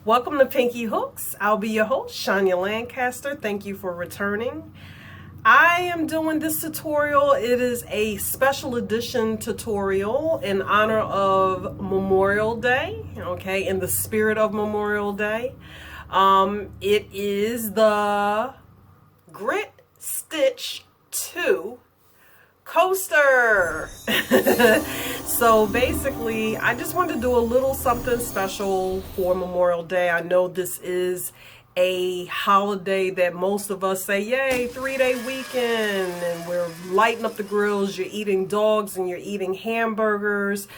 Welcome to Pinky Hooks. I'll be your host, Shania Lancaster. Thank you for returning. I am doing this tutorial. It is a special edition tutorial in honor of Memorial Day, okay, in the spirit of Memorial Day. It is the Grit Stitch 2 coaster. So basically, I just wanted to do a little something special for Memorial Day. I know this is a holiday that most of us say, yay, 3-day weekend, and we're lighting up the grills, you're eating dogs and you're eating hamburgers.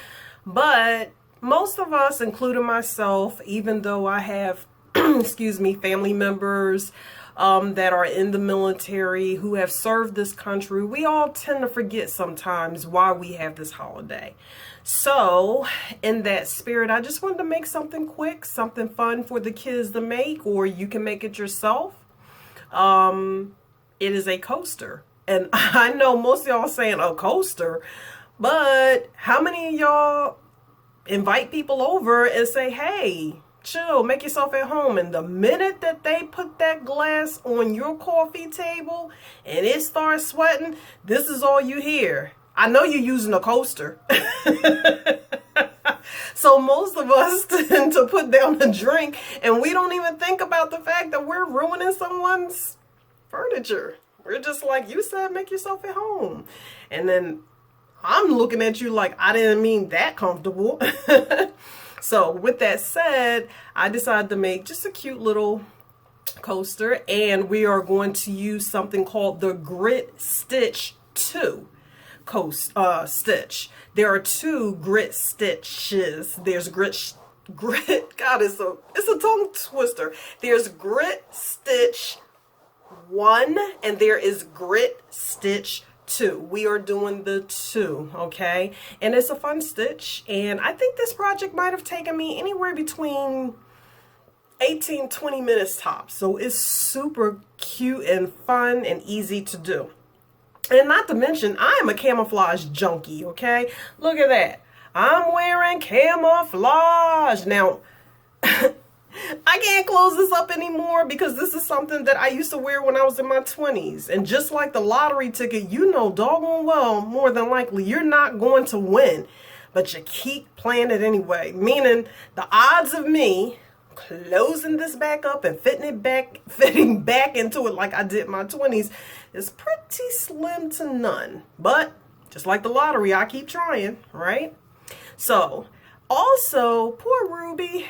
But most of us, including myself, even though I have excuse me, family members that are in the military who have served this country, we all tend to forget sometimes why we have this holiday. So in that spirit, I just wanted to make something quick, something fun for the kids to make, or you can make it yourself. It is a coaster. And I know most of y'all saying a coaster, but how many of y'all invite people over and say, hey, chill, make yourself at home, and the minute that they put that glass on your coffee table and it starts sweating, this is all you hear. I know you're using a coaster. So most of us tend to put down a drink and we don't even think about the fact that we're ruining someone's furniture. We're just like, you said make yourself at home. And then I'm looking at you like I didn't mean that comfortable. So with that said, I decided to make just a cute little coaster, and we are going to use something called the Grit Stitch 2 stitch. There are two grit stitches. There's grit, God, it's a tongue twister. There's Grit Stitch 1 and there is Grit Stitch 2. We are doing the 2, okay? And it's a fun stitch, and I think this project might have taken me anywhere between 18-20 minutes tops. So it's super cute and fun and easy to do. And not to mention, I am a camouflage junkie, okay? Look at that. I'm wearing camouflage. Now, I can't close this up anymore because this is something that I used to wear when I was in my 20s. And just like the lottery ticket, you know doggone well, more than likely, you're not going to win. But you keep playing it anyway. Meaning the odds of me closing this back up and fitting back into it like I did in my 20s is pretty slim to none. But just like the lottery, I keep trying, right? So also, poor Ruby's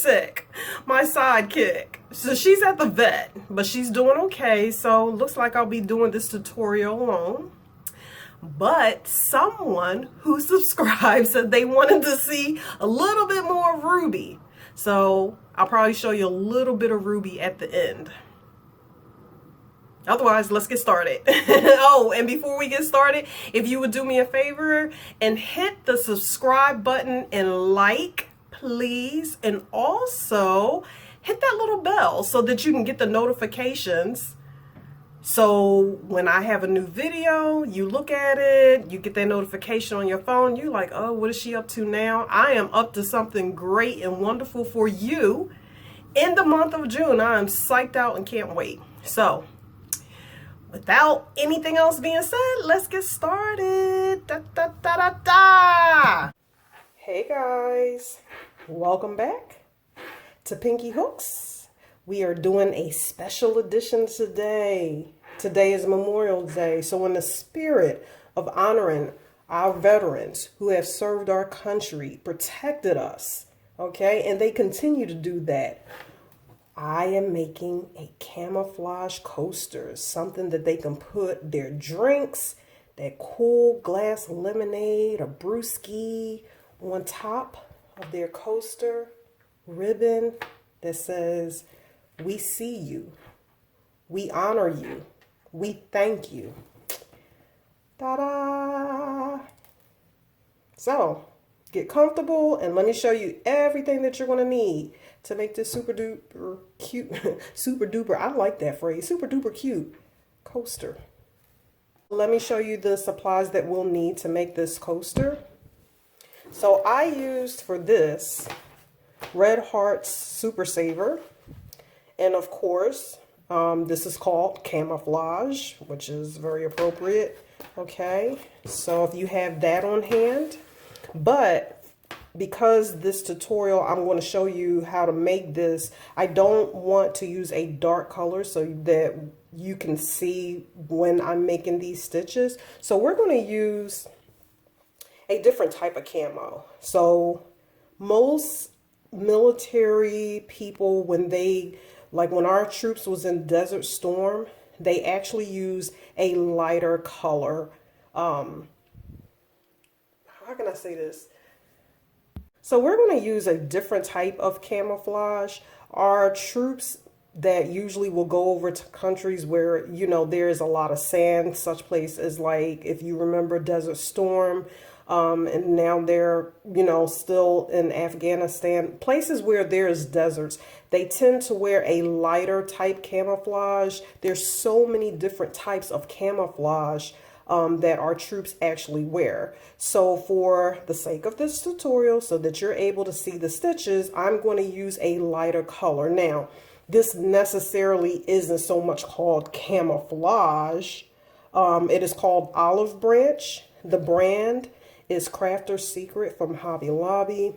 sick, my sidekick. So she's at the vet, but she's doing okay. So looks like I'll be doing this tutorial alone. But someone who subscribed said they wanted to see a little bit more of Ruby. So I'll probably show you a little bit of Ruby at the end. Otherwise, let's get started. Oh, and before we get started, if you would do me a favor and hit the subscribe button and like, please, and also hit that little bell so that you can get the notifications. So when I have a new video, you look at it, you get that notification on your phone, you're like, oh, what is she up to now? I am up to something great and wonderful for you in the month of June. I am psyched out and can't wait. So without anything else being said, let's get started. Da, da, da, da, da. Hey guys, welcome back to Pinky Hooks. We are doing a special edition today. Today is Memorial Day, so in the spirit of honoring our veterans who have served our country, protected us, okay, and they continue to do that, I am making a camouflage coaster, something that they can put their drinks, that cool glass lemonade or brewski on top of their coaster, ribbon that says, we see you, we honor you, we thank you. Ta-da! So, get comfortable and let me show you everything that you're going to need to make this super duper cute, super duper, I like that phrase, super duper cute coaster. Let me show you the supplies that we'll need to make this coaster. So I used for this Red Hearts Super Saver. And of course, this is called camouflage, which is very appropriate. Okay, so if you have that on hand, but because this tutorial, I'm going to show you how to make this. I don't want to use a dark color so that you can see when I'm making these stitches. So we're going to use a different type of camo. So most military people, when our troops was in Desert Storm, they actually use a lighter color. How can I say this? So we're going to use a different type of camouflage. Our troops that usually will go over to countries where, you know, there's a lot of sand, such places like, if you remember Desert Storm, and now they're, you know, still in Afghanistan, places where there's deserts, they tend to wear a lighter type camouflage. There's so many different types of camouflage that our troops actually wear. So for the sake of this tutorial, so that you're able to see the stitches, I'm going to use a lighter color. Now, this necessarily isn't so much called camouflage. It is called Olive Branch. The brand is Crafter's Secret from Hobby Lobby.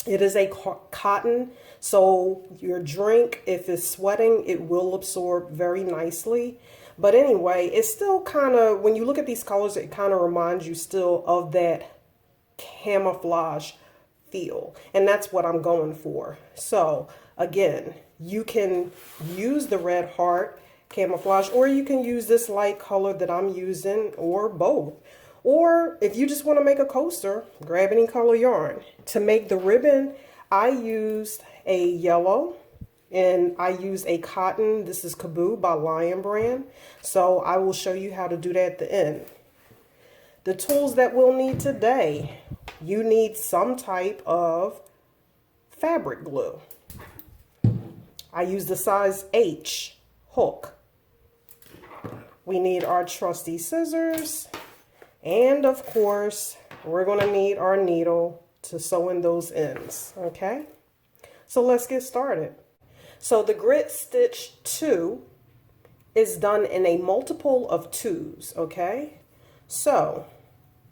It is a cotton, so your drink, if it's sweating, it will absorb very nicely. But anyway, it's still kind of, when you look at these colors, it kind of reminds you still of that camouflage feel. And that's what I'm going for. So again, you can use the Red Heart camouflage, or you can use this light color that I'm using, or both. Or if you just want to make a coaster, grab any color yarn. To make the ribbon, I used a yellow and I used a cotton. This is Kaboo by Lion Brand. So I will show you how to do that at the end. The tools that we'll need today, you need some type of fabric glue. I use the size H hook. We need our trusty scissors. And of course, we're going to need our needle to sew in those ends, okay? So let's get started. So the grit stitch 2 is done in a multiple of 2s, okay? So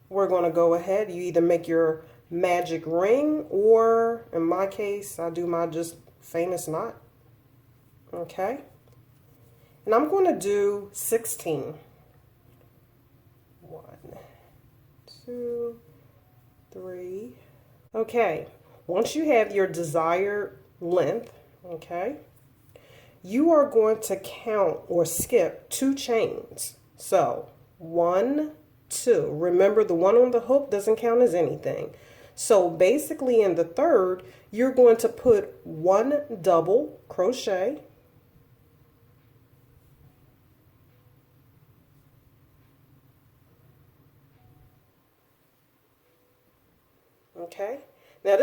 we're going to go ahead. You either make your magic ring, or in my case, I do my just famous knot, okay? And I'm going to do 16. 1, 2, 3. Okay, once you have your desired length, okay, you are going to count or skip 2 chains. So 1, 2. Remember, the one on the hook doesn't count as anything. So basically in the third, you're going to put 1 double crochet, okay. Now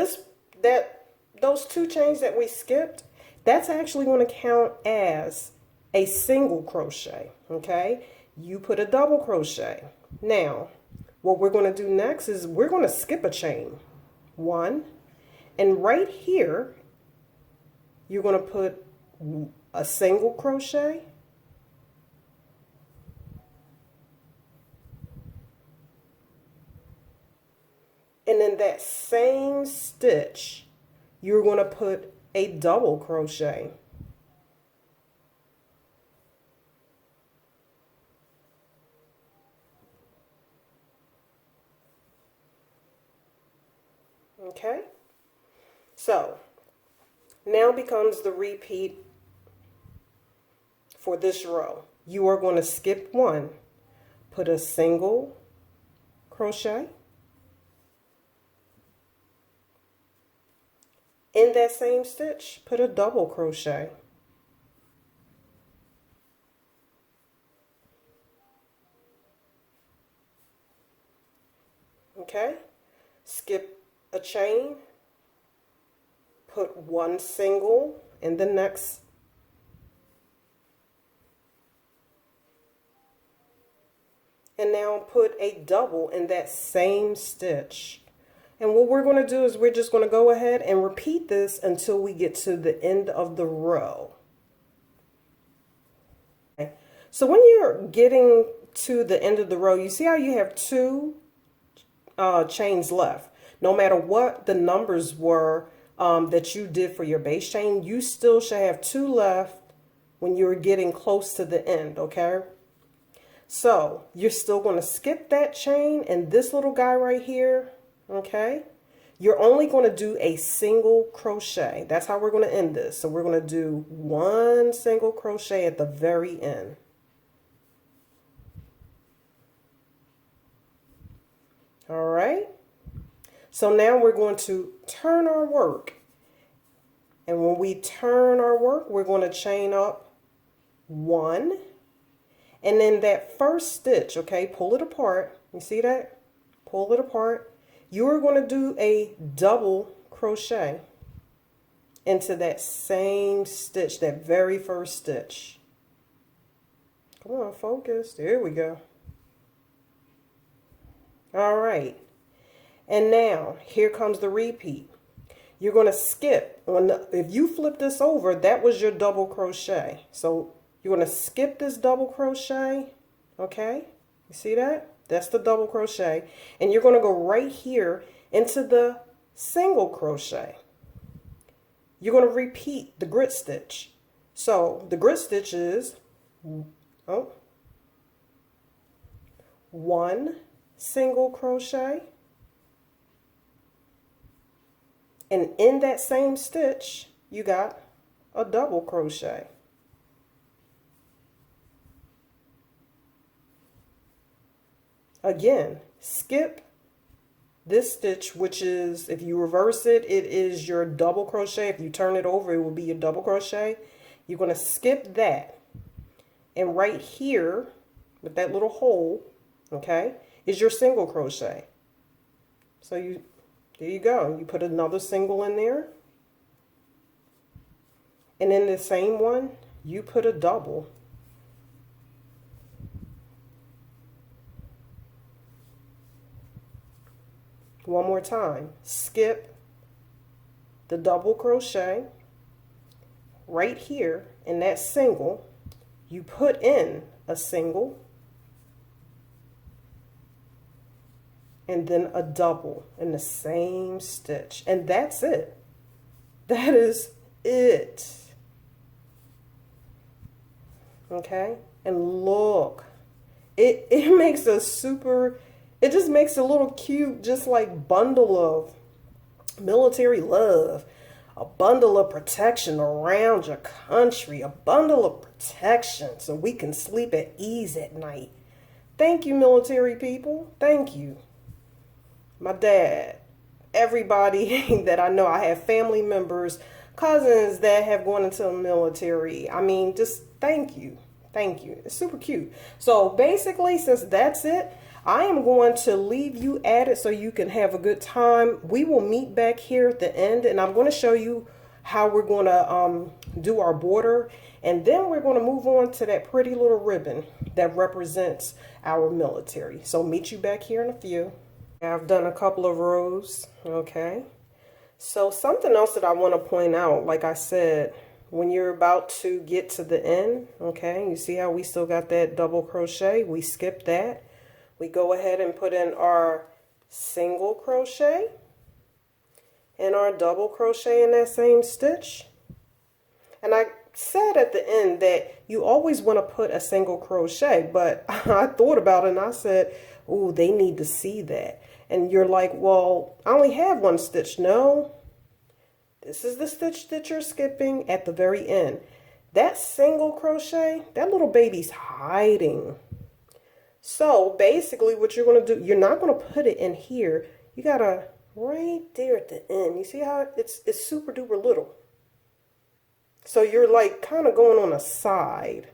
those 2 chains that we skipped, that's actually going to count as a single crochet, okay? You put a double crochet. Now, what we're going to do next is we're going to skip a chain. 1, and right here, you're going to put a single crochet, and in that same stitch, you're going to put a double crochet. Okay, so now becomes the repeat for this row. You are going to skip 1, put a single crochet, in that same stitch, put a double crochet, okay, skip a chain, put 1 single in the next, and now put a double in that same stitch. And what we're going to do is we're just going to go ahead and repeat this until we get to the end of the row. Okay. So when you're getting to the end of the row, you see how you have two chains left. No matter what the numbers were that you did for your base chain, you still should have two left when you're getting close to the end, okay? So you're still going to skip that chain and this little guy right here, okay? You're only going to do a single crochet. That's how we're going to end this. So we're going to do one single crochet at the very end. All right. So now we're going to turn our work. And when we turn our work, we're going to chain up one. And then that first stitch, okay, pull it apart. You see that? Pull it apart. You're going to do a double crochet into that same stitch, that very first stitch. Come on, focus. There we go. All right. And now here comes the repeat. You're going to skip if you flip this over, that was your double crochet. So you're going to skip this double crochet. Okay. You see that? That's the double crochet. And you're going to go right here into the single crochet. You're going to repeat the grit stitch. So the grit stitch is one single crochet, and in that same stitch you got a double crochet. Again, skip this stitch, which is, if you reverse it, it is your double crochet. If you turn it over, it will be your double crochet. You're going to skip that, and right here with that little hole, okay, is your single crochet. So there you go. You put another single in there. And in the same one, you put a double. One more time. Skip the double crochet. Right here in that single, you put in a single. And then a double in the same stitch. And that's it. That is it. Okay? And look, it makes a super, it just makes a little cute, just like bundle of military love, a bundle of protection around your country, a bundle of protection so we can sleep at ease at night. Thank you, military people. Thank you. My dad, everybody that I know. I have family members, cousins that have gone into the military. I mean, just thank you. Thank you. It's super cute. So basically, since that's it, I am going to leave you at it so you can have a good time. We will meet back here at the end, and I'm going to show you how we're going to do our border. And then we're going to move on to that pretty little ribbon that represents our military. So meet you back here in a few. I've done a couple of rows, okay? So something else that I want to point out, like I said, when you're about to get to the end, okay, you see how we still got that double crochet? We skip that. We go ahead and put in our single crochet and our double crochet in that same stitch. And I said at the end that you always want to put a single crochet, but I thought about it and I said, oh, they need to see that. And you're like, well, I only have one stitch. No, this is the stitch that you're skipping at the very end. That single crochet, that little baby's hiding. So basically what you're going to do, you're not going to put it in here. You got to right there at the end. You see how it's super duper little. So you're like kind of going on a side,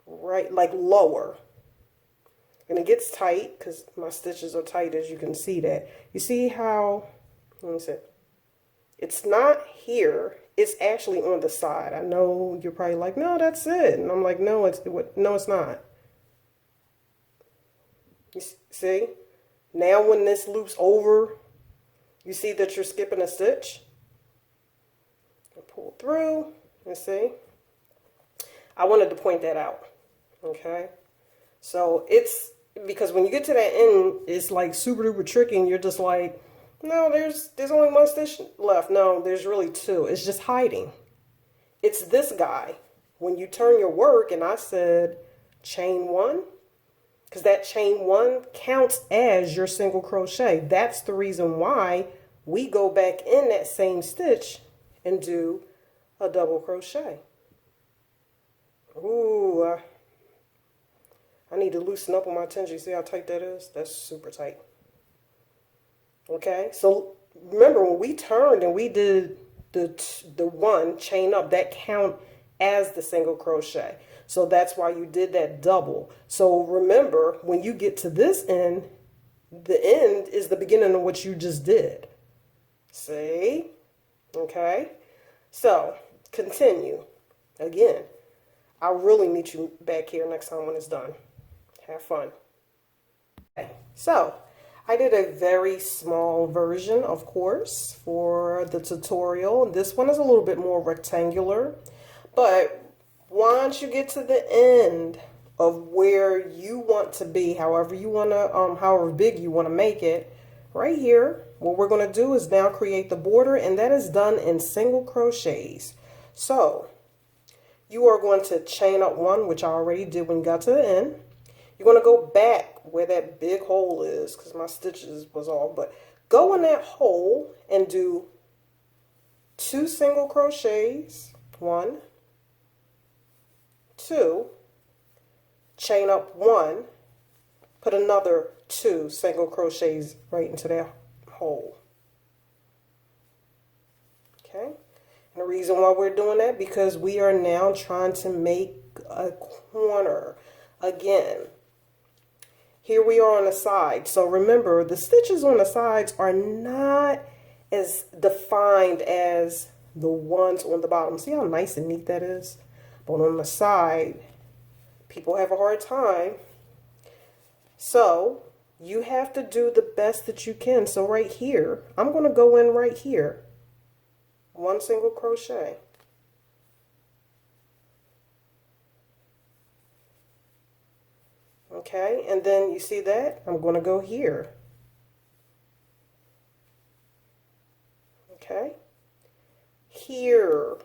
right, like lower. And it gets tight because my stitches are tight, as you can see that. You see how, let me see, it's not here. It's actually on the side. I know you're probably like, no, that's it. And I'm like, no, it's not. You see? Now when this loops over, You see that you're skipping a stitch? Pull through, and see? I wanted to point that out, okay? So it's, because when you get to that end, it's like super duper tricky, and you're just like, no, there's only one stitch left. No, there's really two. It's just hiding. It's this guy. When you turn your work, and I said chain one, because that chain one counts as your single crochet. That's the reason why we go back in that same stitch and do a double crochet. Ooh, I need to loosen up on my tension. You see how tight that is? That's super tight. Okay, so remember when we turned and we did the one chain up, that count as the single crochet. So that's why you did that double. So remember, when you get to this end, the end is the beginning of what you just did. See? Okay, so continue. Again, I'll really meet you back here next time when it's done. Have fun. Okay, so I did a very small version, of course, for the tutorial. This one is a little bit more rectangular, but once you get to the end of where you want to be, however you want to, however big you want to make it, right here, what we're going to do is now create the border, and that is done in single crochets. So you are going to chain up one, which I already did when you got to the end. You're going to go back where that big hole is, because my stitches was off, but go in that hole and do 2 single crochets, 1, 2, chain up 1, put another 2 single crochets right into that hole. Okay, and the reason why we're doing that, because we are now trying to make a corner. Again, here we are on the side. So remember, the stitches on the sides are not as defined as the ones on the bottom. See how nice and neat that is? But on the side, people have a hard time. So you have to do the best that you can. So right here, I'm going to go in right here. 1 single crochet. Okay, and then you see that? I'm going to go here. Okay, here,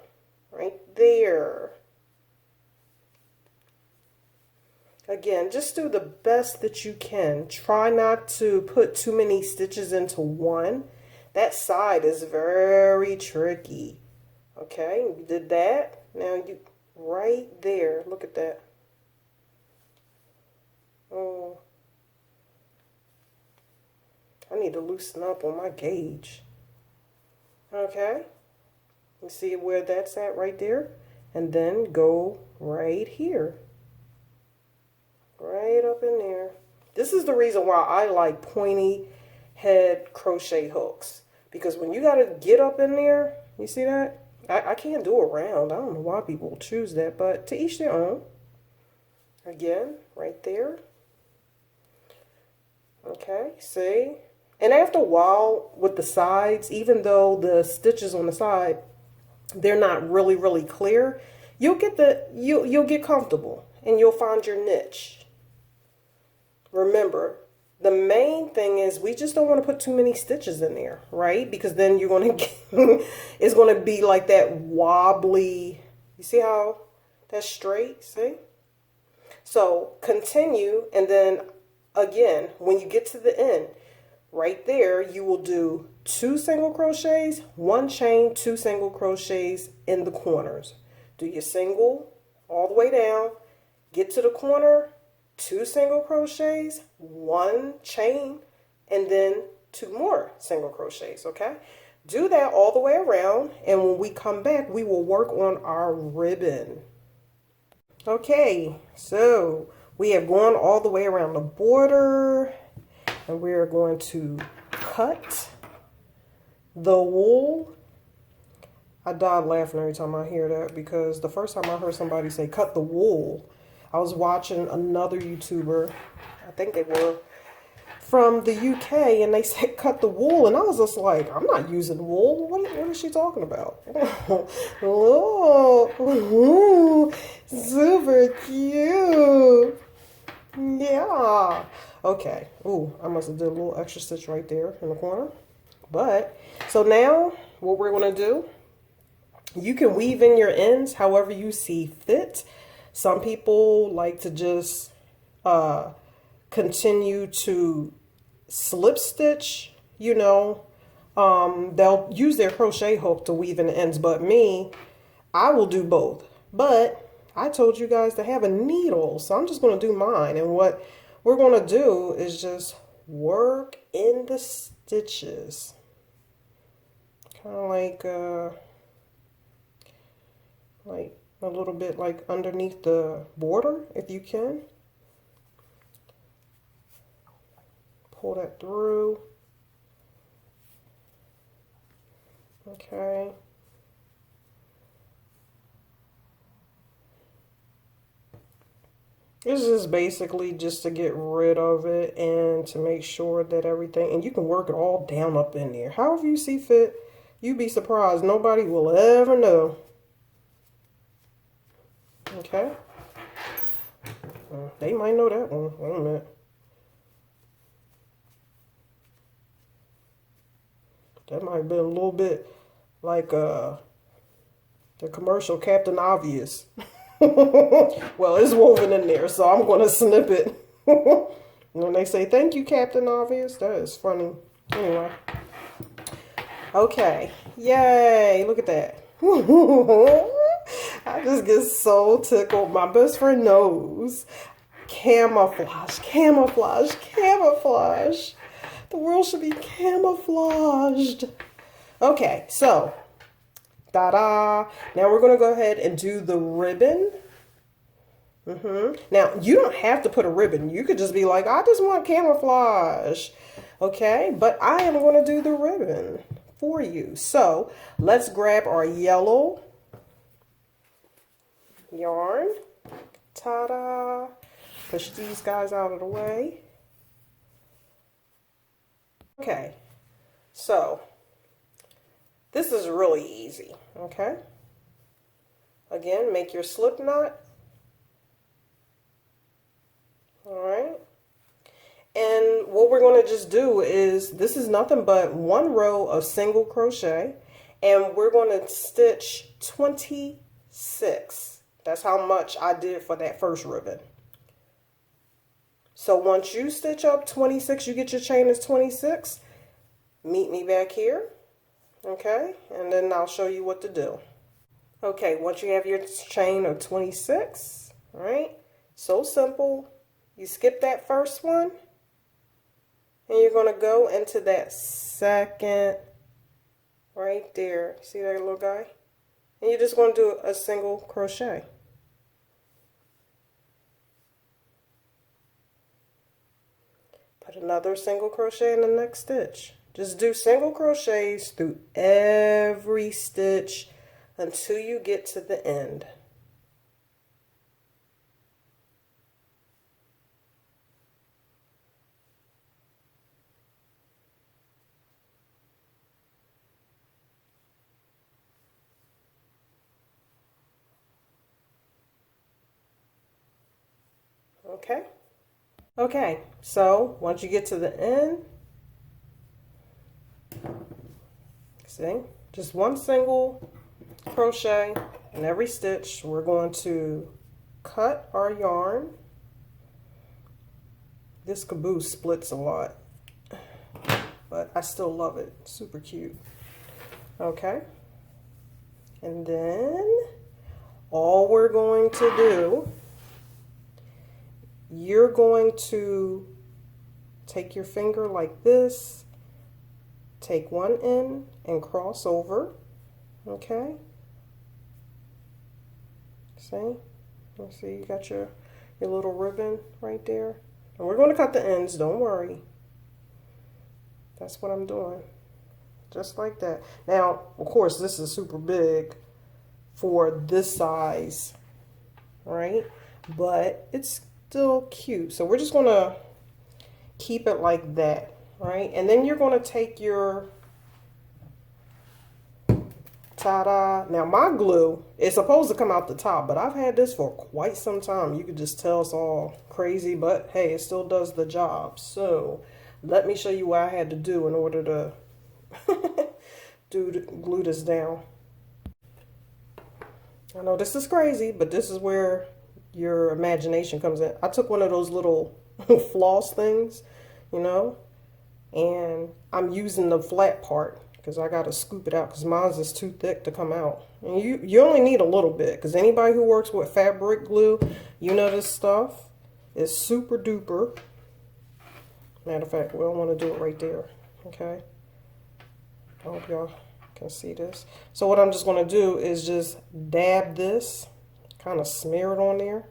right there. Again, just do the best that you can. Try not to put too many stitches into one. That side is very tricky. Okay, you did that. Now you right there. Look at that. Oh, I need to loosen up on my gauge. Okay, you see where that's at right there, and then go right here, right up in there. This is the reason why I like pointy head crochet hooks, because when you got to get up in there, you see that? I can't do a round. I don't know why people choose that, but to each their own. Again, right there. Okay, see? And after a while with the sides, even though the stitches on the side, they're not really clear, you'll get comfortable and you'll find your niche. Remember, the main thing is we just don't want to put too many stitches in there, right? Because then you're going to get, it's going to be like that wobbly. You see how that's straight? See? So continue, and then again, when you get to the end, right there, you will do 2 single crochets, 1 chain, 2 single crochets in the corners. Do your single all the way down, get to the corner, 2 single crochets, 1 chain, and then 2 more single crochets, okay? Do that all the way around, and when we come back, we will work on our ribbon. Okay, so we have gone all the way around the border, and we are going to cut the wool. I died laughing every time I hear that, because the first time I heard somebody say cut the wool, I was watching another YouTuber, I think they were from the UK, and they said cut the wool, and I was just like, I'm not using wool. What is she talking about? Oh, super cute. Yeah. Okay. Ooh, I must have did a little extra stitch right there in the corner. But, so now what we're going to do, you can weave in your ends however you see fit. Some people like to just continue to slip stitch, you know. They'll use their crochet hook to weave in the ends, but me, I will do both. But I told you guys to have a needle, so I'm just going to do mine. And what we're going to do is just work in the stitches. Kind of like a little bit like underneath the border, if you can. Pull that through. Okay. This is basically just to get rid of it and to make sure that everything, and you can work it all down up in there. However you see fit, you'd be surprised. Nobody will ever know. Okay. They might know that one. Wait a minute. That might have been a little bit like the commercial Captain Obvious. Well, it's woven in there, so I'm going to snip it. When they say, thank you, Captain Obvious, that is funny. Anyway. Okay. Yay. Look at that. I just get so tickled. My best friend knows. Camouflage, camouflage, camouflage. The world should be camouflaged. Okay, so ta-da. Now we're going to go ahead and do the ribbon. Now, you don't have to put a ribbon. You could just be like, I just want camouflage. Okay, but I am going to do the ribbon for you. So let's grab our yellow yarn. Ta-da. Push these guys out of the way. Okay, so this is really easy, okay? Again, make your slip knot. All right. And what we're going to just do is, this is nothing but one row of single crochet, and we're going to stitch 26. That's how much I did for that first ribbon. So once you stitch up 26, you get your chain as 26, meet me back here, okay? And then I'll show you what to do. Okay, once you have your chain of 26, all right? So simple. You skip that first one, and you're going to go into that second right there. See that little guy? And you're just going to do a single crochet. Put another single crochet in the next stitch. Just do single crochets through every stitch until you get to the end. Okay? Okay, so once you get to the end, see, just one single crochet in every stitch. We're going to cut our yarn. This caboose splits a lot, but I still love it. Super cute. Okay, and then all we're going to do, you're going to take your finger like this, take one end and cross over, okay? See? Let's see, you got your little ribbon right there. And we're going to cut the ends, don't worry. That's what I'm doing. Just like that. Now, of course, this is super big for this size, right? But it's still cute. So we're just going to Keep it like that, right? And then you're going to take your, ta-da. Now my glue is supposed to come out the top, but I've had this for quite some time. You could just tell it's all crazy, but hey, it still does the job. So let me show you what I had to do in order to glue this down. I know this is crazy, but this is where your imagination comes in. I took one of those little floss things, you know, and I'm using the flat part because I got to scoop it out because mine's is too thick to come out. And you only need a little bit because anybody who works with fabric glue, you know this stuff is super duper. Matter of fact, we don't want to do it right there, okay? I hope y'all can see this. So what I'm just going to do is just dab this, kind of smear it on there.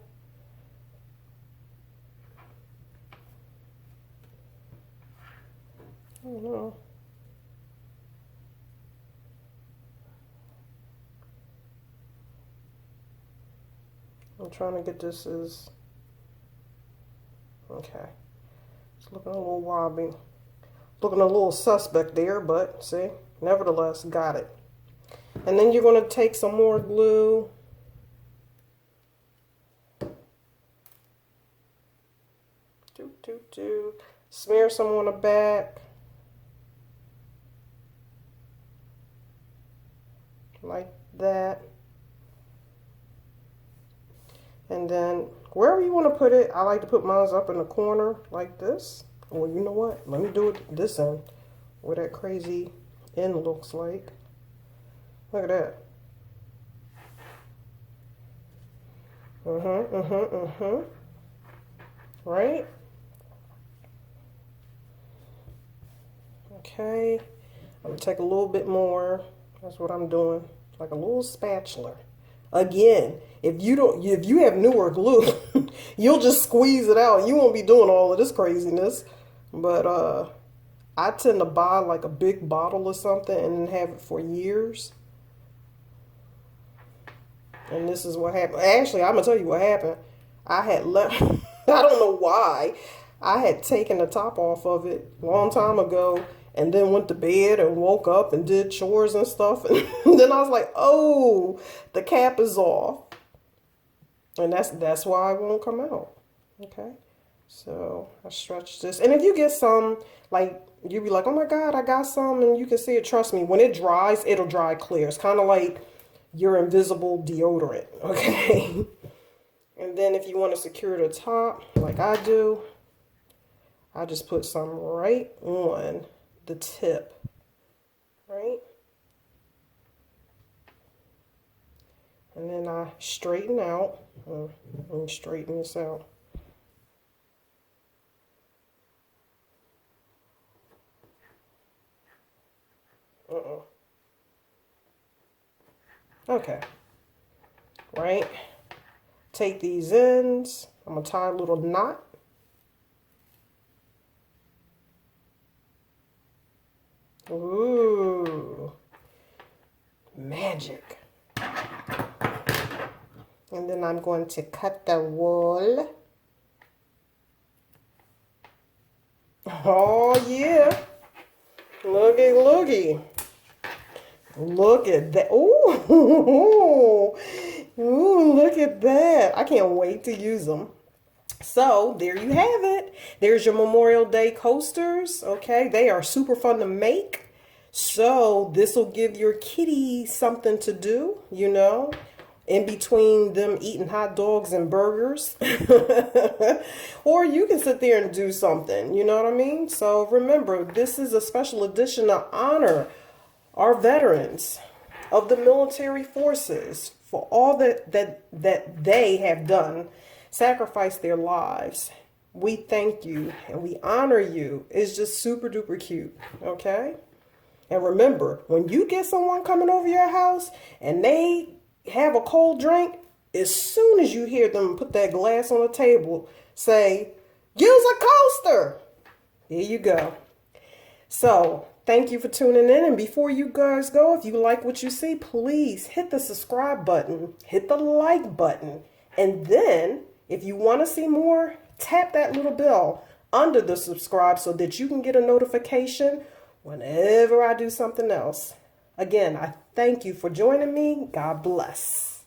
I don't know. I'm trying to get this as, okay. It's looking a little wobbly. Looking a little suspect there, but see, nevertheless, got it. And then you're going to take some more glue. Smear some on the back. Like that. And then wherever you want to put it, I like to put mine up in the corner like this. Well, you know what? Let me do it this end, where that crazy end looks like. Look at that. Right? Okay. I'm going to take a little bit more. That's what I'm doing. Like a little spatula. Again, if you have newer glue, you'll just squeeze it out. You won't be doing all of this craziness. But I tend to buy like a big bottle or something and have it for years. And this is what happened. Actually, I'm going to tell you what happened. I had left, I don't know why, I had taken the top off of it a long time ago and then went to bed and woke up and did chores and stuff. And then I was like, oh, the cap is off. And that's why it won't come out. Okay. So I stretch this. And if you get some, like, you'll be like, oh my God, I got some. And you can see it. Trust me, when it dries, it'll dry clear. It's kind of like your invisible deodorant. Okay. And then if you want to secure the top, like I do, I just put some right on the tip, right? And then I straighten out. Let me straighten this out. Okay. Right? Take these ends. I'm going to tie a little knot. Ooh. Magic. And then I'm going to cut the wool. Oh, yeah. Looky, looky. Look at that. Ooh. Ooh, look at that. I can't wait to use them. So there you have it. There's your Memorial Day coasters. Okay, they are super fun to make. So this will give your kitty something to do, you know, in between them eating hot dogs and burgers. Or you can sit there and do something, you know what I mean? So remember, this is a special edition to honor our veterans of the military forces for all that they have done, sacrificed their lives. We thank you and we honor you. It's just super duper cute, okay? And remember, when you get someone coming over your house and they have a cold drink, as soon as you hear them put that glass on the table, say, use a coaster. There you go. So thank you for tuning in. And before you guys go, if you like what you see, please hit the subscribe button, hit the like button. And then if you want to see more, tap that little bell under the subscribe so that you can get a notification whenever I do something else. Again, I thank you for joining me. God bless.